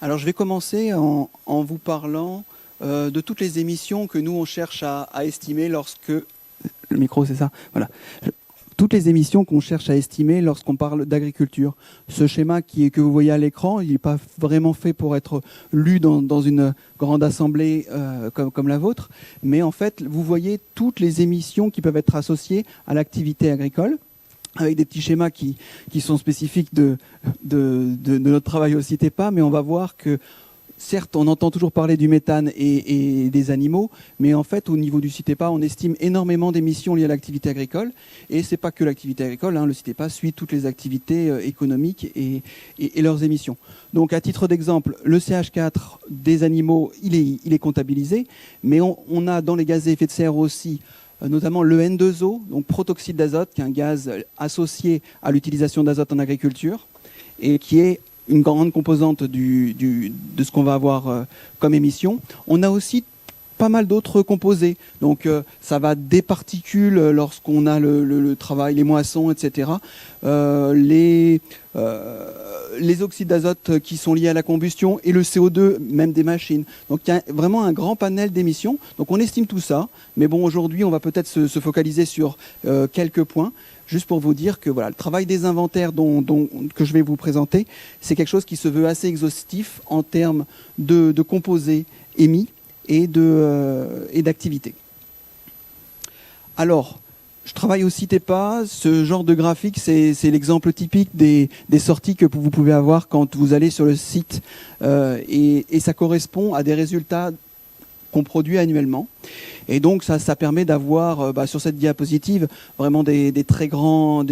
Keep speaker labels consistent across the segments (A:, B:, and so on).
A: Alors je vais commencer en vous parlant de toutes les émissions que nous on cherche à estimer lorsque... Le micro c'est ça. Voilà. Toutes les émissions qu'on cherche à estimer lorsqu'on parle d'agriculture. Ce schéma que vous voyez à l'écran, il n'est pas vraiment fait pour être lu dans une grande assemblée comme la vôtre, mais en fait, vous voyez toutes les émissions qui peuvent être associées à l'activité agricole, avec des petits schémas qui sont spécifiques de notre travail au CITEPA, mais on va voir que certes, on entend toujours parler du méthane et des animaux, mais en fait, au niveau du CITEPA, on estime énormément d'émissions liées à l'activité agricole. Et c'est pas que l'activité agricole, hein, le CITEPA suit toutes les activités économiques et leurs émissions. Donc, à titre d'exemple, le CH4 des animaux, il est comptabilisé, mais on a dans les gaz à effet de serre aussi notamment le N2O, donc protoxyde d'azote, qui est un gaz associé à l'utilisation d'azote en agriculture, et qui est une grande composante de ce qu'on va avoir comme émission. On a aussi pas mal d'autres composés. Donc ça va des particules lorsqu'on a le travail, les moissons, etc. Les oxydes d'azote qui sont liés à la combustion et le CO2, même des machines. Donc il y a vraiment un grand panel d'émissions. Donc on estime tout ça. Mais bon, aujourd'hui, on va peut-être se focaliser sur quelques points. Juste pour vous dire que voilà, le travail des inventaires que je vais vous présenter, c'est quelque chose qui se veut assez exhaustif en termes de composés émis et d'activités. Alors, je travaille au CITEPA. Ce genre de graphique, c'est l'exemple typique des sorties que vous pouvez avoir quand vous allez sur le site. Et ça correspond à des résultats qu'on produit annuellement. Et donc ça permet d'avoir sur cette diapositive vraiment des très grands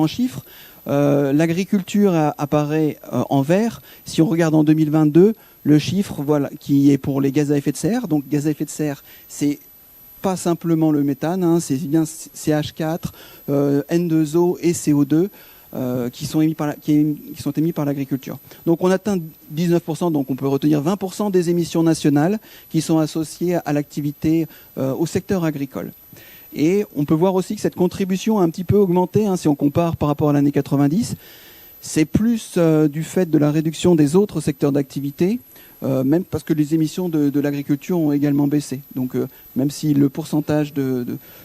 A: chiffres. L'agriculture apparaît en vert. Si on regarde en 2022, le chiffre qui est pour les gaz à effet de serre. Donc gaz à effet de serre, c'est pas simplement le méthane, hein, c'est bien CH4, N2O et CO2 qui sont émis par l'agriculture. Donc on atteint 19%, donc on peut retenir 20% des émissions nationales qui sont associées à l'activité au secteur agricole. Et on peut voir aussi que cette contribution a un petit peu augmenté, hein, si on compare par rapport à l'année 90. C'est plus du fait de la réduction des autres secteurs d'activité, même parce que les émissions de l'agriculture ont également baissé. Donc même si le pourcentage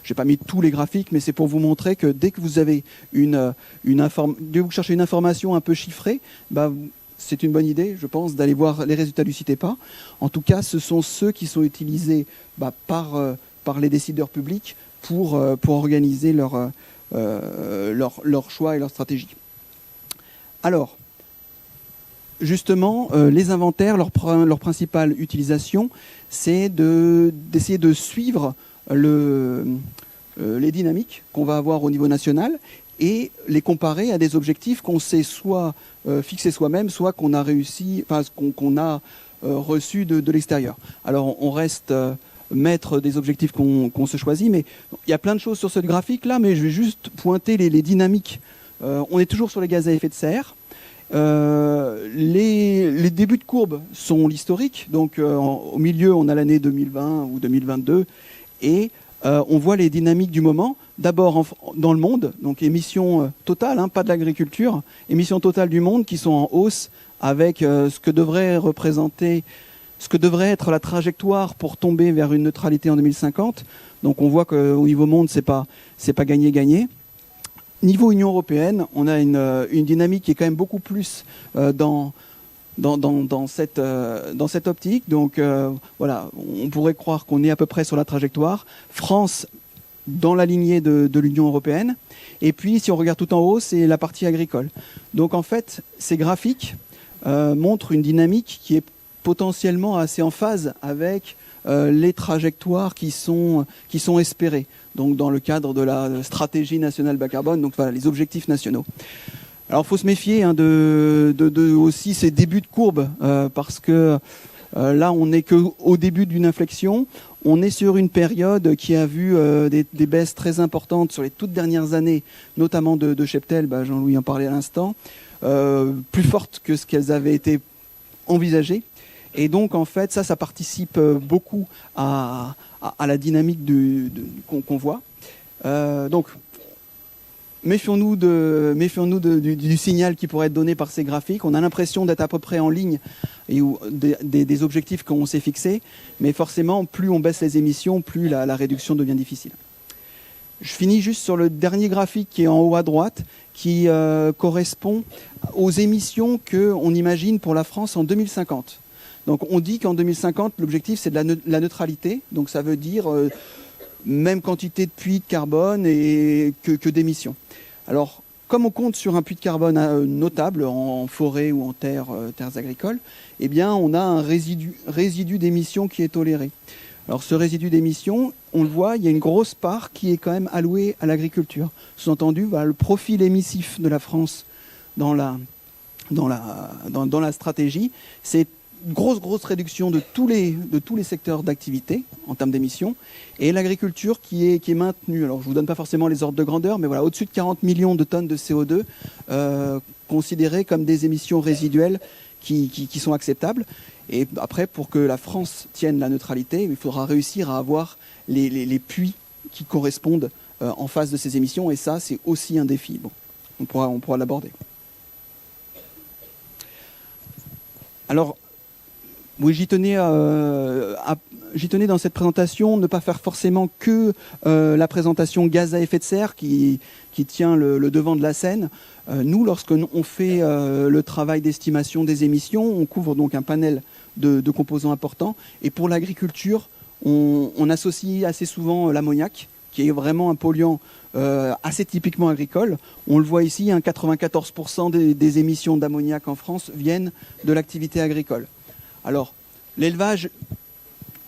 A: j'ai pas mis tous les graphiques, mais c'est pour vous montrer que dès que vous avez dès que vous cherchez une information un peu chiffrée, c'est une bonne idée, je pense, d'aller voir les résultats du CITEPA. En tout cas, ce sont ceux qui sont utilisés par les décideurs publics pour organiser leur choix et leur stratégie. Alors, justement, les inventaires, leur principale utilisation, c'est d'essayer de suivre les dynamiques qu'on va avoir au niveau national et les comparer à des objectifs qu'on s'est soit fixés soi-même, soit qu'on a réussi, qu'on a reçus de l'extérieur. Alors, on reste maître des objectifs qu'on se choisit, mais il y a plein de choses sur ce graphique-là, mais je vais juste pointer les dynamiques. On est toujours sur les gaz à effet de serre. Les débuts de courbe sont l'historique, donc au milieu on a l'année 2020 ou 2022 et on voit les dynamiques du moment, d'abord dans le monde, donc émissions totales, hein, pas de l'agriculture, émissions totales du monde qui sont en hausse avec ce que devrait être la trajectoire pour tomber vers une neutralité en 2050. Donc on voit qu'au niveau monde c'est pas gagné. Niveau Union européenne, on a une dynamique qui est quand même beaucoup plus dans cette optique. Donc voilà, on pourrait croire qu'on est à peu près sur la trajectoire. France dans la lignée de l'Union européenne. Et puis, si on regarde tout en haut, c'est la partie agricole. Donc en fait, ces graphiques montrent une dynamique qui est potentiellement assez en phase avec les trajectoires qui sont espérées. Donc dans le cadre de la stratégie nationale bas carbone, donc voilà, les objectifs nationaux. Alors il faut se méfier aussi ces débuts de courbe, parce que là on n'est qu'au début d'une inflexion. On est sur une période qui a vu des baisses très importantes sur les toutes dernières années, notamment de Cheptel, Jean-Louis en parlait à l'instant, plus fortes que ce qu'elles avaient été envisagées. Et donc, en fait, ça participe beaucoup à la dynamique qu'on voit. Donc, méfions-nous du signal qui pourrait être donné par ces graphiques. On a l'impression d'être à peu près en ligne et des objectifs qu'on s'est fixés, mais forcément, plus on baisse les émissions, plus la réduction devient difficile. Je finis juste sur le dernier graphique qui est en haut à droite, qui correspond aux émissions qu'on imagine pour la France en 2050. Donc on dit qu'en 2050, l'objectif c'est de la neutralité, donc ça veut dire même quantité de puits de carbone et que d'émissions. Alors, comme on compte sur un puits de carbone notable en forêt ou en terres agricoles, eh bien on a un résidu d'émissions qui est toléré. Alors ce résidu d'émissions, on le voit, il y a une grosse part qui est quand même allouée à l'agriculture. Sous-entendu, le profil émissif de la France dans la stratégie, c'est une grosse réduction de tous les secteurs d'activité en termes d'émissions, et l'agriculture qui est maintenue. Alors je ne vous donne pas forcément les ordres de grandeur, mais voilà, au-dessus de 40 millions de tonnes de CO2 considérées comme des émissions résiduelles qui sont acceptables. Et après, pour que la France tienne la neutralité, il faudra réussir à avoir les puits qui correspondent en face de ces émissions. Et ça, c'est aussi un défi. Bon, on pourra l'aborder. Alors, oui, j'y tenais dans cette présentation, ne pas faire forcément que la présentation gaz à effet de serre qui tient le devant de la scène. Nous, lorsqu'on fait le travail d'estimation des émissions, on couvre donc un panel de composants importants. Et pour l'agriculture, on associe assez souvent l'ammoniac, qui est vraiment un polluant assez typiquement agricole. On le voit ici, 94% des émissions d'ammoniac en France viennent de l'activité agricole. Alors, l'élevage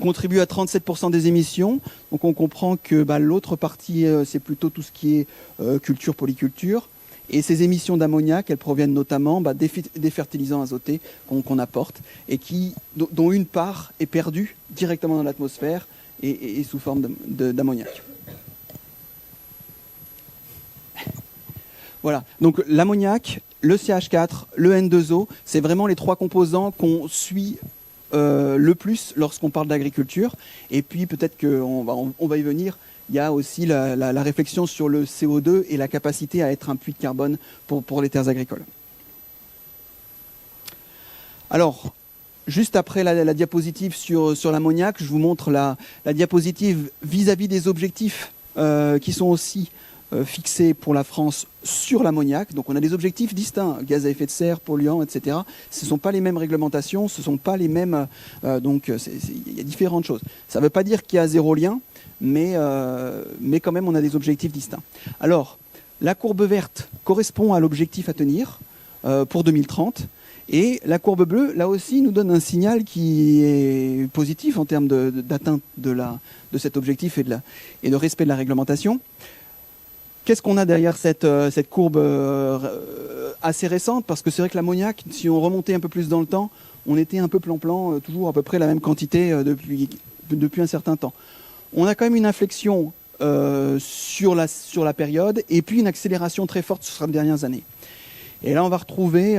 A: contribue à 37% des émissions. Donc on comprend que l'autre partie, c'est plutôt tout ce qui est culture, polyculture. Et ces émissions d'ammoniac, elles proviennent notamment des fertilisants azotés qu'on apporte et dont une part est perdue directement dans l'atmosphère et sous forme d'ammoniac. Voilà, donc l'ammoniac, le CH4, le N2O, c'est vraiment les trois composants qu'on suit le plus lorsqu'on parle d'agriculture. Et puis peut-être qu'on va y venir. Il y a aussi la réflexion sur le CO2 et la capacité à être un puits de carbone pour les terres agricoles. Alors, juste après la diapositive sur l'ammoniac, je vous montre la diapositive vis-à-vis des objectifs qui sont aussi fixés pour la France sur l'ammoniac. Donc on a des objectifs distincts, gaz à effet de serre, polluants, etc. Ce ne sont pas les mêmes réglementations, ce ne sont pas les mêmes... donc il y a différentes choses. Ça ne veut pas dire qu'il y a zéro lien, mais quand même on a des objectifs distincts. Alors, la courbe verte correspond à l'objectif à tenir pour 2030. Et la courbe bleue, là aussi, nous donne un signal qui est positif en termes d'atteinte de cet objectif et de respect de la réglementation. Qu'est-ce qu'on a derrière cette courbe assez récente? Parce que c'est vrai que l'ammoniac, si on remontait un peu plus dans le temps, on était un peu plan-plan, toujours à peu près la même quantité depuis un certain temps. On a quand même une inflexion sur la période et puis une accélération très forte sur les dernières années. Et là, on va retrouver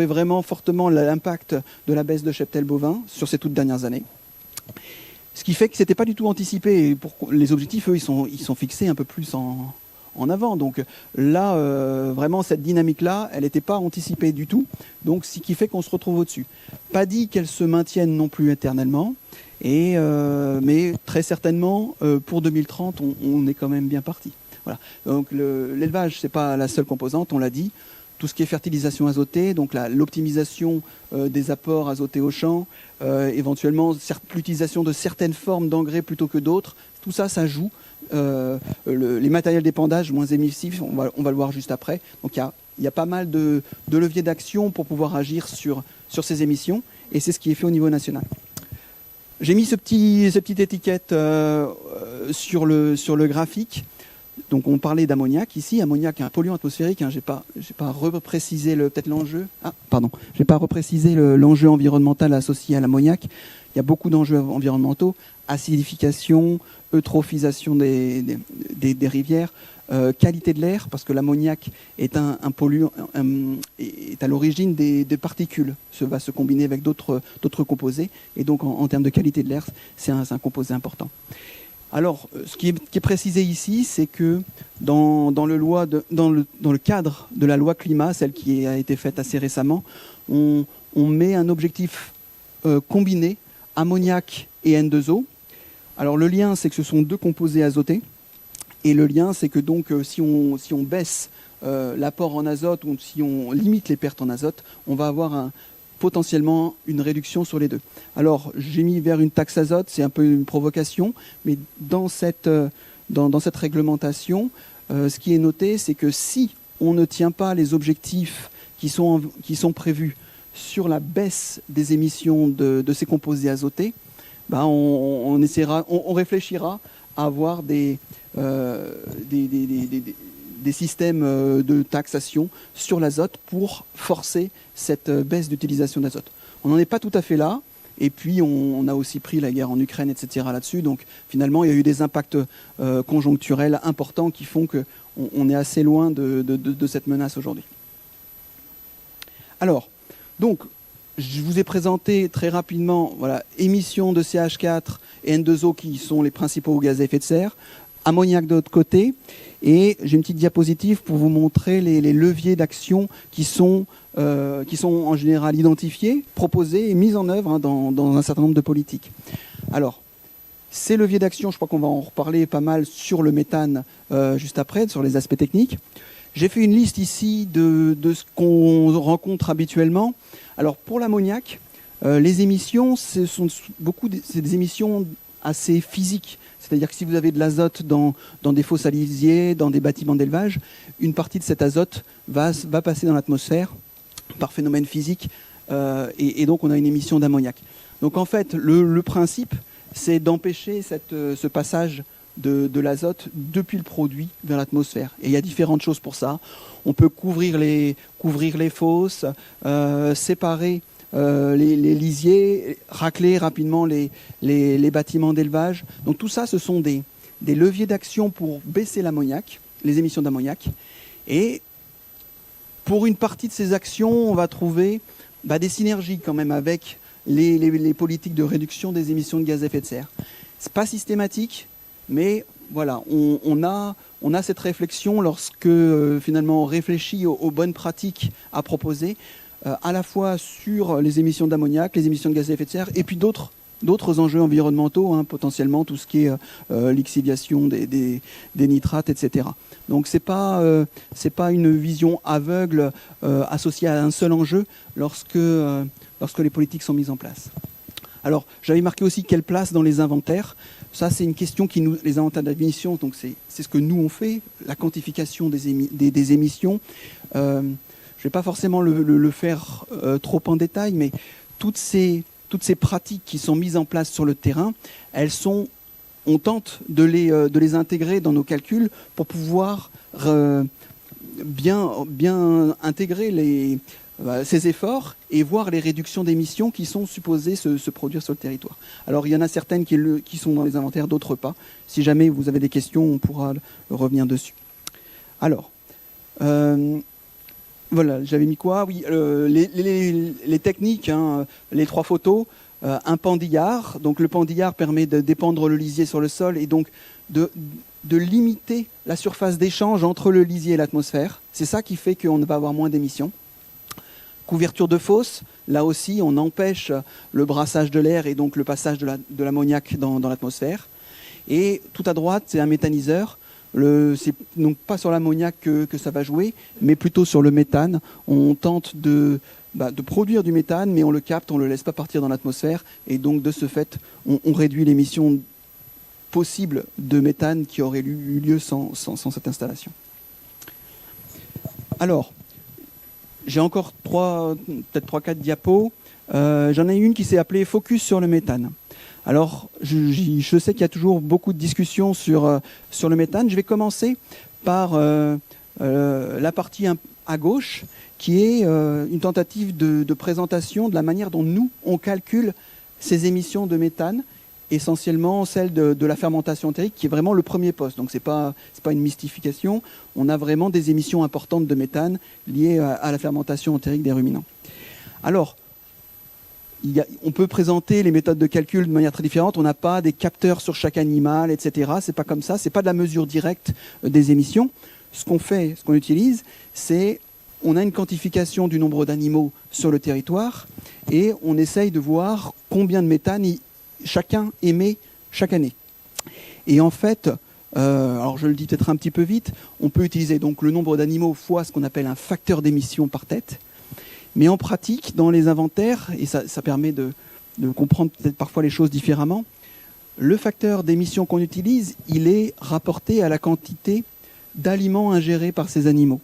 A: vraiment fortement l'impact de la baisse de cheptel bovin sur ces toutes dernières années. Ce qui fait que ce n'était pas du tout anticipé. Et les objectifs, eux, ils sont fixés un peu plus en avant. Donc là, vraiment, cette dynamique-là, elle n'était pas anticipée du tout. Donc, ce qui fait qu'on se retrouve au-dessus. Pas dit qu'elle se maintienne non plus éternellement. Mais très certainement, pour 2030, on est quand même bien parti. Voilà. Donc l'élevage, ce n'est pas la seule composante, on l'a dit. Tout ce qui est fertilisation azotée, donc l'optimisation des apports azotés au champ, éventuellement l'utilisation de certaines formes d'engrais plutôt que d'autres, tout ça, ça joue. Les matériels d'épandage moins émissifs, on va le voir juste après. Donc il y a pas mal de leviers d'action pour pouvoir agir sur ces émissions, et c'est ce qui est fait au niveau national. J'ai mis cette petite étiquette sur le graphique. Donc on parlait d'ammoniac ici. Ammoniac est un polluant atmosphérique. J'ai pas reprécisé peut-être l'enjeu. J'ai pas reprécisé l'enjeu environnemental associé à l'ammoniac. Il y a beaucoup d'enjeux environnementaux: acidification, eutrophisation des rivières, qualité de l'air, parce que l'ammoniac est un polluant, est à l'origine des particules. Va se combiner avec d'autres composés, et donc en termes de qualité de l'air, c'est un composé important. Alors, ce qui est précisé ici, c'est que dans le cadre de la loi climat, celle qui a été faite assez récemment, on on met un objectif combiné, ammoniac et N2O. Alors le lien, c'est que ce sont deux composés azotés. Et le lien, c'est que donc si on baisse l'apport en azote ou si on limite les pertes en azote, on va avoir potentiellement une réduction sur les deux. Alors j'ai mis vers une taxe azote, c'est un peu une provocation, mais dans cette réglementation, ce qui est noté, c'est que si on ne tient pas les objectifs qui sont prévus sur la baisse des émissions de ces composés azotés, ben on réfléchira à avoir des systèmes de taxation sur l'azote pour forcer cette baisse d'utilisation d'azote. On n'en est pas tout à fait là. Et puis, on a aussi pris la guerre en Ukraine, etc. là-dessus. Donc, finalement, il y a eu des impacts conjoncturels importants qui font qu'on est assez loin de cette menace aujourd'hui. Alors, donc, je vous ai présenté très rapidement émissions de CH4 et N2O qui sont les principaux gaz à effet de serre, ammoniac de l'autre côté, et j'ai une petite diapositive pour vous montrer les leviers d'action qui sont en général identifiés, proposés et mis en œuvre dans un certain nombre de politiques. Alors, ces leviers d'action, je crois qu'on va en reparler pas mal sur le méthane juste après, sur les aspects techniques. J'ai fait une liste ici de ce qu'on rencontre habituellement. Alors, pour l'ammoniac, les émissions, c'est des émissions assez physiques. C'est-à-dire que si vous avez de l'azote dans des fosses salisiers, dans des bâtiments d'élevage, une partie de cet azote va passer dans l'atmosphère par phénomène physique, et donc on a une émission d'ammoniac. Donc en fait, le principe, c'est d'empêcher ce passage de l'azote depuis le produit vers l'atmosphère. Et il y a différentes choses pour ça. On peut couvrir les fosses, séparer les lisiers, racler rapidement les bâtiments d'élevage. Donc tout ça, ce sont des leviers d'action pour baisser l'ammoniac, les émissions d'ammoniac. Et pour une partie de ces actions, on va trouver des synergies quand même avec les politiques de réduction des émissions de gaz à effet de serre. Ce n'est pas systématique, mais voilà, on a cette réflexion lorsque finalement on réfléchit aux bonnes pratiques à proposer, à la fois sur les émissions d'ammoniac, les émissions de gaz à effet de serre, et puis d'autres enjeux environnementaux, potentiellement tout ce qui est lixiviation des nitrates, etc. Donc c'est pas une vision aveugle associée à un seul enjeu lorsque les politiques sont mises en place. Alors j'avais marqué aussi quelle place dans les inventaires. Ça c'est une question les inventaires d'émissions, donc c'est ce que nous on fait, la quantification des émissions. Je ne vais pas forcément le faire trop en détail, mais toutes ces pratiques qui sont mises en place sur le terrain, on tente de les intégrer dans nos calculs pour pouvoir bien intégrer ces efforts et voir les réductions d'émissions qui sont supposées se produire sur le territoire. Alors il y en a certaines qui sont dans les inventaires, d'autres pas. Si jamais vous avez des questions, on pourra revenir dessus. Alors, voilà, j'avais mis quoi? Oui, les techniques, les trois photos. Un pendillard. Donc le pendillard permet de dépendre le lisier sur le sol et donc de limiter la surface d'échange entre le lisier et l'atmosphère. C'est ça qui fait qu'on va avoir moins d'émissions. Couverture de fosse, là aussi on empêche le brassage de l'air et donc le passage de l'ammoniac dans l'atmosphère. Et tout à droite, c'est un méthaniseur. C'est donc pas sur l'ammoniac que ça va jouer, mais plutôt sur le méthane. On tente de produire du méthane, mais on le capte, on ne le laisse pas partir dans l'atmosphère. Et donc, de ce fait, on réduit l'émission possible de méthane qui aurait eu lieu sans cette installation. Alors, j'ai encore peut-être 3-4 diapos. J'en ai une qui s'est appelée « Focus sur le méthane ». Alors, je sais qu'il y a toujours beaucoup de discussions sur le méthane. Je vais commencer par la partie à gauche, qui est une tentative de présentation de la manière dont nous, on calcule ces émissions de méthane, essentiellement celle de la fermentation entérique, qui est vraiment le premier poste. Donc, ce n'est pas une mystification. On a vraiment des émissions importantes de méthane liées à la fermentation entérique des ruminants. Alors, on peut présenter les méthodes de calcul de manière très différente. On n'a pas des capteurs sur chaque animal, etc. C'est pas comme ça. C'est pas de la mesure directe des émissions. Ce qu'on utilise, c'est on a une quantification du nombre d'animaux sur le territoire et on essaye de voir combien de méthane chacun émet chaque année. Et en fait, alors je le dis peut-être un petit peu vite, on peut utiliser donc le nombre d'animaux fois ce qu'on appelle un facteur d'émission par tête. Mais en pratique, dans les inventaires, et ça permet de comprendre peut-être parfois les choses différemment, le facteur d'émission qu'on utilise, il est rapporté à la quantité d'aliments ingérés par ces animaux.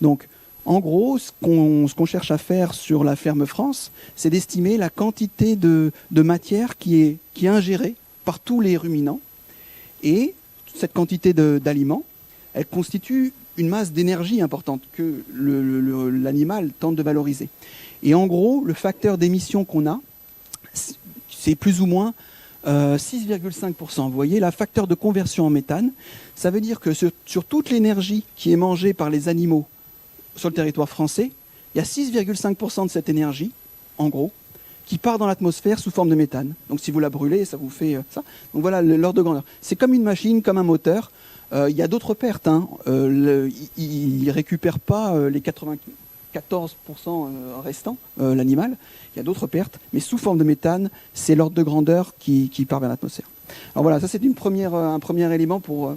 A: Donc, en gros, ce qu'on cherche à faire sur la ferme France, c'est d'estimer la quantité de matière qui est ingérée par tous les ruminants. Et cette quantité d'aliments, elle constitue une masse d'énergie importante que l'animal tente de valoriser. Et en gros, le facteur d'émission qu'on a, c'est plus ou moins 6,5%. Vous voyez, le facteur de conversion en méthane, ça veut dire que sur toute l'énergie qui est mangée par les animaux sur le territoire français, il y a 6,5% de cette énergie, en gros, qui part dans l'atmosphère sous forme de méthane. Donc si vous la brûlez, ça vous fait ça. Donc voilà l'ordre de grandeur. C'est comme une machine, comme un moteur. Il y a d'autres pertes. Il ne récupère pas les 94% restants, l'animal. Il y a d'autres pertes, mais sous forme de méthane, c'est l'ordre de grandeur qui part vers l'atmosphère. Alors voilà, ça c'est un premier élément pour...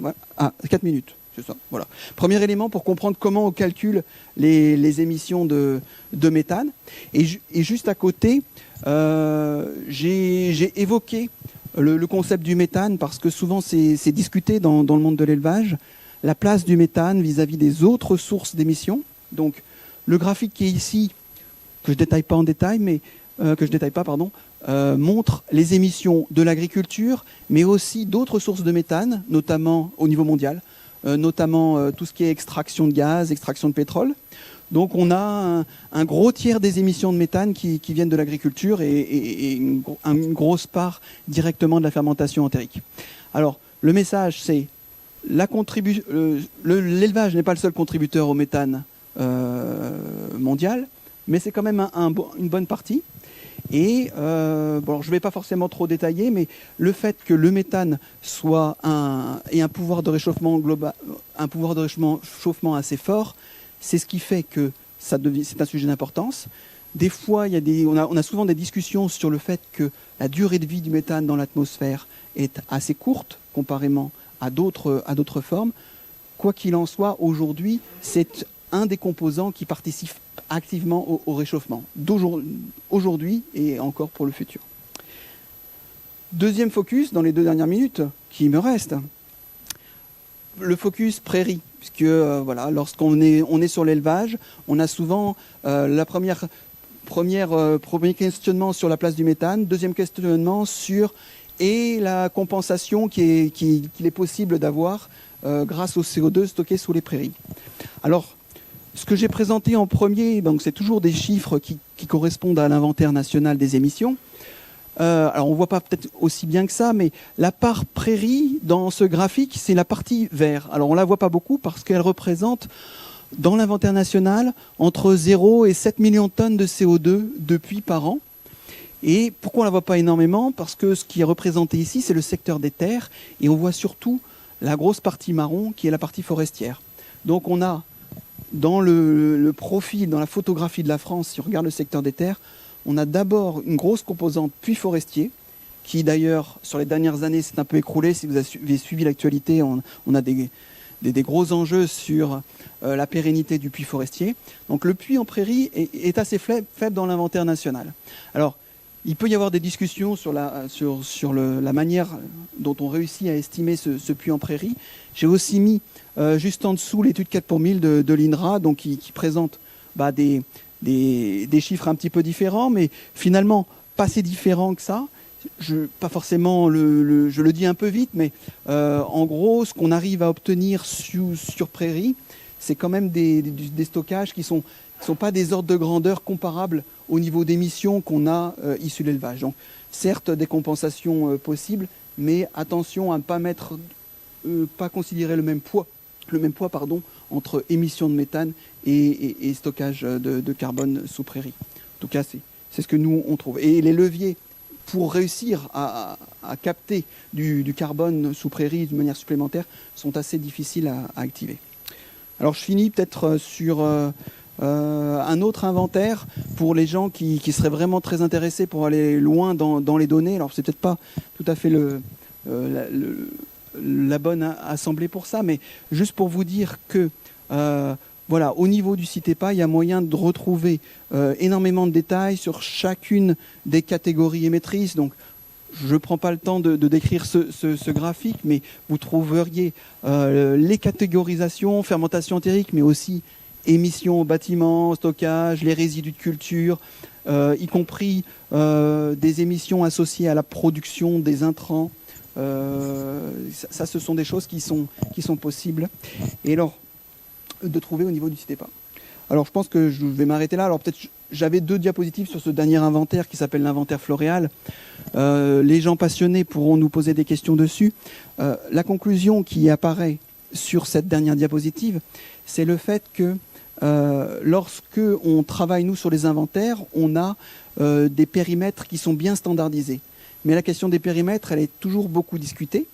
A: 4 minutes. C'est ça, voilà. Premier élément pour comprendre comment on calcule les émissions de méthane. Et juste à côté, j'ai évoqué le concept du méthane parce que souvent c'est discuté dans le monde de l'élevage, la place du méthane vis-à-vis des autres sources d'émissions. Donc le graphique qui est ici, que je détaille pas en détail, mais montre les émissions de l'agriculture, mais aussi d'autres sources de méthane, notamment au niveau mondial. Notamment tout ce qui est extraction de gaz, extraction de pétrole. Donc on a un gros tiers des émissions de méthane qui viennent de l'agriculture et une grosse part directement de la fermentation entérique. Alors le message c'est l'élevage n'est pas le seul contributeur au méthane mondial, mais c'est quand même une bonne partie. Et bon, je ne vais pas forcément trop détailler, mais le fait que le méthane ait un pouvoir de réchauffement global, un pouvoir de réchauffement assez fort, c'est ce qui fait que c'est un sujet d'importance. Des fois, on a souvent des discussions sur le fait que la durée de vie du méthane dans l'atmosphère est assez courte comparément à d'autres formes. Quoi qu'il en soit, aujourd'hui, c'est un des composants qui participe activement au réchauffement aujourd'hui et encore pour le futur. Deuxième focus dans les 2 dernières minutes qui me restent, le focus prairie, puisque voilà, lorsqu'on est sur l'élevage, on a souvent premier questionnement sur la place du méthane, deuxième questionnement sur la compensation qu'il est possible d'avoir grâce au CO2 stocké sous les prairies. Alors, ce que j'ai présenté en premier, donc c'est toujours des chiffres qui correspondent à l'inventaire national des émissions. Alors on ne voit pas peut-être aussi bien que ça, mais la part prairie dans ce graphique, c'est la partie vert. Alors on ne la voit pas beaucoup parce qu'elle représente dans l'inventaire national entre 0 et 7 millions de tonnes de CO2 de puits par an. Et pourquoi on ne la voit pas énormément? Parce que ce qui est représenté ici, c'est le secteur des terres et on voit surtout la grosse partie marron qui est la partie forestière. Donc on a dans le profil, dans la photographie de la France, si on regarde le secteur des terres, on a d'abord une grosse composante puits forestier, qui d'ailleurs, sur les dernières années, s'est un peu écroulée. Si vous avez suivi l'actualité, on a des gros enjeux sur la pérennité du puits forestier. Donc le puits en prairie est assez faible dans l'inventaire national. Alors, il peut y avoir des discussions sur la manière dont on réussit à estimer ce puits en prairie. J'ai aussi mis juste en dessous l'étude 4 pour 1000 de l'INRA, donc qui présente des chiffres un petit peu différents, mais finalement pas si différents que ça. Pas forcément, je le dis un peu vite, mais en gros, ce qu'on arrive à obtenir sur prairie, c'est quand même des stockages qui sont pas des ordres de grandeur comparables au niveau d'émissions qu'on a issus de l'élevage. Donc, certes, des compensations possibles, mais attention à ne pas considérer le même poids entre émissions de méthane et stockage de carbone sous prairie. En tout cas, c'est ce que nous, on trouve. Et les leviers pour réussir à capter du carbone sous prairie de manière supplémentaire sont assez difficiles à activer. Alors je finis peut-être sur un autre inventaire pour les gens qui seraient vraiment très intéressés pour aller loin dans les données. Alors c'est peut-être pas tout à fait la bonne assemblée pour ça, mais juste pour vous dire que voilà, au niveau du CITEPA, il y a moyen de retrouver énormément de détails sur chacune des catégories émettrices. Donc, je ne prends pas le temps de décrire ce graphique, mais vous trouveriez les catégorisations, fermentation entérique, mais aussi émissions au bâtiment, stockage, les résidus de culture, y compris des émissions associées à la production des intrants. Ça, ce sont des choses qui sont possibles. Et alors, de trouver au niveau du CITEPA. Alors, je pense que je vais m'arrêter là. Alors, peut-être, j'avais 2 diapositives sur ce dernier inventaire qui s'appelle l'inventaire floréal. Les gens passionnés pourront nous poser des questions dessus. La conclusion qui apparaît sur cette dernière diapositive, c'est le fait que lorsque on travaille, nous, sur les inventaires, on a des périmètres qui sont bien standardisés. Mais la question des périmètres, elle est toujours beaucoup discutée.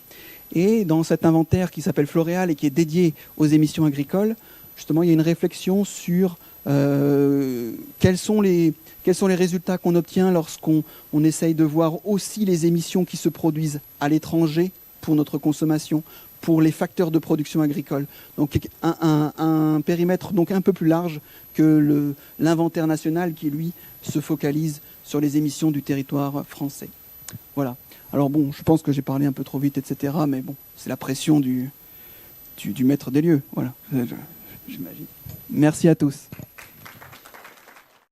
A: Et dans cet inventaire qui s'appelle Floréal et qui est dédié aux émissions agricoles, justement, il y a une réflexion sur quels sont les résultats qu'on obtient lorsqu'on essaye de voir aussi les émissions qui se produisent à l'étranger pour notre consommation, pour les facteurs de production agricole. Donc un périmètre donc un peu plus large que l'inventaire national qui, lui, se focalise sur les émissions du territoire français. Voilà. Alors bon, je pense que j'ai parlé un peu trop vite, etc. Mais bon, c'est la pression du maître des lieux. Voilà, j'imagine. Merci à tous.